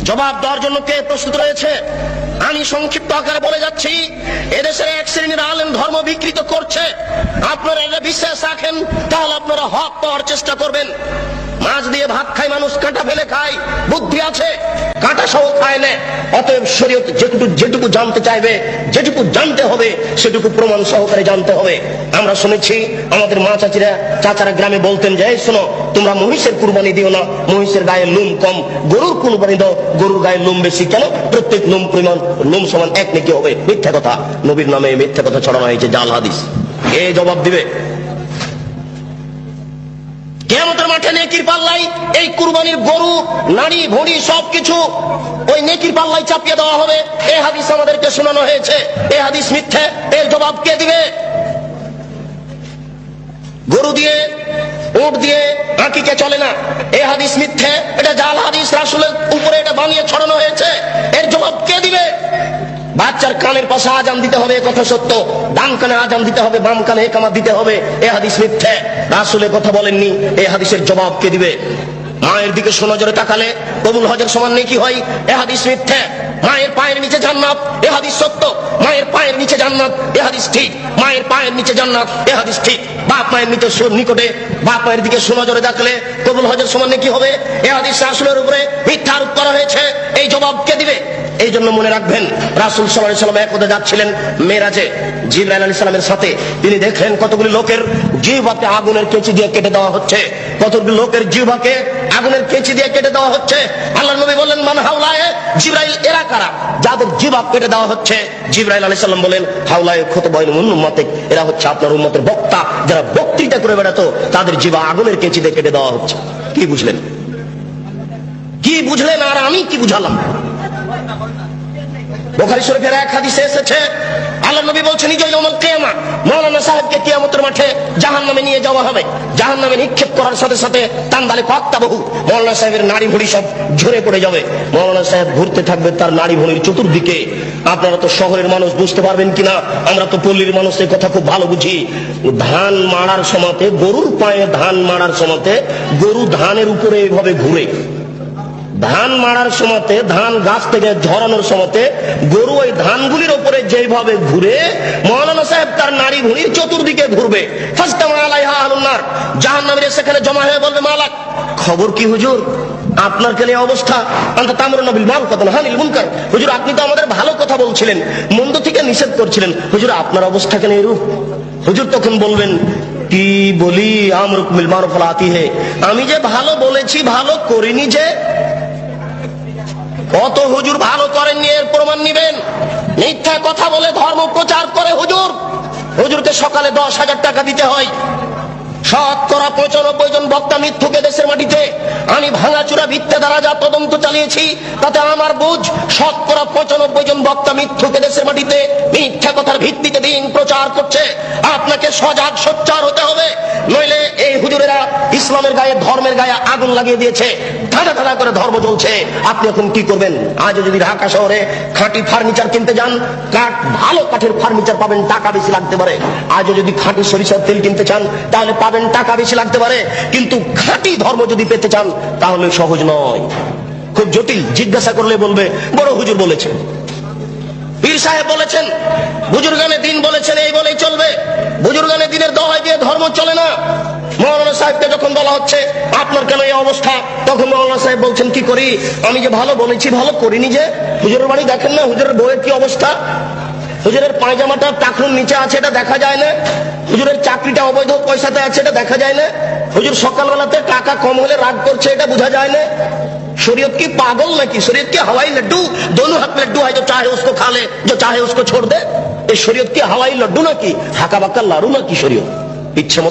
জবাব দেওয়ার জন্য কে প্রস্তুত রয়েছে? আমি সংক্ষিপ্ত আকারে বলে যাচ্ছি, এদেশের এক শ্রেণীর আলেম ধর্ম বিকৃত করছে। আপনারা এটা বিশ্বাস রাখেন, তাহলে আপনারা হক পাওয়ার চেষ্টা করবেন। মাছ দিয়ে ভাত খায় মানুষ, কাঁটা ফেলে খায়, বুদ্ধি আছে, কাঁটা সহ খায় না। অতএব শরীয়ত যেটুকু জানতে চাইবে, যেটুকু জানতে হবে, সেটুকু প্রমাণ সহকারে জানতে হবে। আমরা শুনেছি আমাদের মা চাচারা গ্রামে বলতেন যে, এই শোনো, তোমরা মহিষের কুরবানি দিও না, মহিষের গায়ে লোম কম, গরুর কুরবানি দাও, গরুর গায়ে লোম বেশি। কেন? প্রত্যেক লোম সমান এক নেকি হবে। মিথ্যা কথা, নবীর নামে মিথ্যা কথা ছড়ানো হয়েছে, জাল হাদিস। এ জবাব দিবে কিয়ামতের মাঠে। নেকির পাল্লাই এই কুরবানির গরু, নারী, ভুঁড়ি সবকিছু ওই নেকির পাল্লাই চাপিয়ে দেওয়া হবে। এই হাদিস আমাদেরকে শোনানো হয়েছে, এই হাদিস মিথ্যে। এর জবাব কে দিবে? গরু দিয়ে, উট দিয়ে আকিকা চলে না, এই হাদিস মিথ্যে, এটা জাল হাদিস, রাসূলের উপরে এটা বানিয়ে ছড়ানো হয়েছে। এর জবাব কে দিবে? বাচ্চার কানের পাশে আজান দিতে হবে, কথা সত্য। ডান কানে আজান দিতে হবে, বাম কানে একামত দিতে হবে, এ হাদিস মিথ্যে, রাসূলের কথা বলেননি। এই হাদিসের জবাব কে দিবে? মায়ের দিকে সোনজরে তাকালে কবুল হজের সমান নেকি হয়, এ হাদিস মিথ্যে। মায়ের পায়ের নিচে জান্নাত, এ হাদিস সত্য। মায়ের পায়ের নিচে জান্নাত, এ হাদিস ঠিক। মায়ের পায়ের নিচে জান্নাত, এ হাদিস ঠিক। বাপ মায়ের নিকটে বাপ মায়ের দিকে সোনজরে দেখলে কবুল হজের সমান নেকি হবে, এ হাদিস রাসূলের উপরে মিথ্যা আরোপ করা হয়েছে। এই জবাব কে দিবে? এই জন্য মনে রাখবেন, রাসূল সাল্লাল্লাহু আলাইহি ওয়াসাল্লাম একদা যাচ্ছিলেন মেরাজে জিবরাইল আলাইহিস সালামের সাথে। তিনি দেখলেন কতগুলি লোকের জিহ্বাকে আগুনের কেঁচি দিয়ে কেটে দেওয়া হচ্ছে, কতগুলি লোকের জিহ্বাকে আগুনের কেঁচি দিয়ে কেটে দেওয়া হচ্ছে। আল্লাহর নবী বললেন, মান হাওলায়ে, জিবরাইল এরা কারা যাদের জিহ্বা কেটে দেওয়া হচ্ছে? জিবরাইল আলাইহিস সালাম বলেন, হাওলায়ে খুতবাইল উম্মতিক, এরা হচ্ছে আপনার উম্মতের বক্তা, যারা বক্তৃতা করে বেড়াতো, তাদের জিহ্বা আগুনের কেঁচি দিয়ে কেটে দেওয়া হচ্ছে। কি বুঝলেন? কি বুঝলেন আর আমি কি বুঝালাম? বুখারী শরীফের এক হাদিসে এসেছে, আল্লাহর নবী বলছেন, ইয়াউমুল কিয়ামা, মাওলানা সাহেবকে কিয়ামতের মাঠে জাহান্নামে নিয়ে যাওয়া হবে। জাহান্নামে নিক্ষেপ করার সাথে সাথে তান্দালে কাক্তাবহু, মাওলানা সাহেবের নাড়ি ভুঁড়ি সব ঝরে পড়ে যাবে। মাওলানা সাহেব ঘুরতে থাকবে তার নাড়ি ভুঁড়ির চতুর্দিকে। আপনারা তো শহরের মানুষ, বুঝতে পারবেন কিনা, আমরা তো পল্লীর মানুষ, এই কথা খুব ভালো বুঝি। ধান মাড়ার সময়তে, গরুর পায়ে ধান মাড়ার সময়তে, গরু ধানের উপরে এইভাবে ঘুরে। ধান মারার সময়তে, ধান গাছ থেকে ঝরানোর সময়তে গরু ওই ধানগুলির উপরে যেভাবে ঘুরে, মাওলানা সাহেব তার নাড়ি ভুঁড়ির চতুর্দিকে ঘুরবে। ফাস্তামা আলাইহা আহলুন নার, জাহান্নামীরা সেখানে জমা হয়ে বলবে, মালাক, খবর কি হুজুর, আপনার কেন এই অবস্থা? আনতা তা'মুরুনা বিল মারুফ ওয়া তানহা আনিল মুনকার, হুজুর আপনি তো আমাদের ভালো কথা বলছিলেন, মন্দ থেকে নিষেধ করছিলেন, হুজুর আপনার অবস্থা কেন এরূপ? হুজুর তখন বলবেন, কি বলি, আমরুকুম বিল মারুফ ওয়া আতি হে, আমি যে ভালো বলেছি, ভালো করিনি যে। কত হুজুর ভালো করেননি, এর প্রমাণ নিবেন। মিথ্যা কথা বলে ধর্ম প্রচার করে হুজুর, হুজুরকে সকালে 10,000 টাকা দিতে হয়। শতকরা 95 জন বক্তা মিথ্যুকে দেশের মাটিতে। আমি ভাঙাচুরা ভিত্তে দ্বারা যা তদন্ত চালিয়েছি, তাতে আমার বুঝ শতকরা 95 জন বক্তা মিথ্যুকে দেশের মাটিতে মিথ্যা কথার ভিত্তিতে দিন প্রচার করছে। আপনাকে সজাগ সোচ্চার হতে হবে, নইলে এই হুজুরেরা ইসলামের গায়ে, ধর্মের গায়ে আগুন লাগিয়ে দিয়েছে। ধাঁধা ধাঁধা করে ধর্ম চলছে। আপনি এখন কি করবেন? আজ যদি ঢাকা শহরে খাঁটি ফার্নিচার কিনতে যান, ভালো কাঠের ফার্নিচার পাবেন, টাকা বেশি লাগতে পারে। আজ যদি খাঁটি সরিষার তেল কিনতে চান, তাহলে পাবেন, টাকা বেশি লাগতে পারে। কিন্তু খাঁটি ধর্ম যদি পেতে চান, তাহলে সহজ নয়, খুব জটিল। জিজ্ঞাসা করলে বলবে, বড় হুজুর বলেছেন, পীর সাহেব বলেছেন, বুজুর্গানে দিন বলেছেন, এই বলেই চলবে। বুজুর্গানে দিনের দোহাই দিয়ে ধর্ম চলে না। মাওলানা সাহেবকে যখন বলা হচ্ছে, আপনার কেন এই অবস্থা, তখন মাওলানা সাহেব বলছেন, কি করি, আমি যে ভালো বলেছি, ভালো করিনি যে। হুজুরের বাড়ি দেখেন না, হুজুরের বউয়ের কি অবস্থা, হুজুরের পায়জামাটা টাকনুর নিচে আছে, এটা দেখা যায় না। হুজুরের চাকরিটা অবৈধ পয়সাতে আছে, এটা দেখা যায় না। হুজুর সকালবেলাতে টাকা কম হলে রাগ করছে, এটা বোঝা যায় না। शरीयत की पागल नाकि, शरीयत के हवाई लड्डू, दोनों हाथ में लड्डू है, जो चाहे उसको खा ले, जो चाहे उसको छोड़ दे। ये शरीयत के हवाई लड्डू ना की हाका बाका लारू ना की शरीयत इच्छा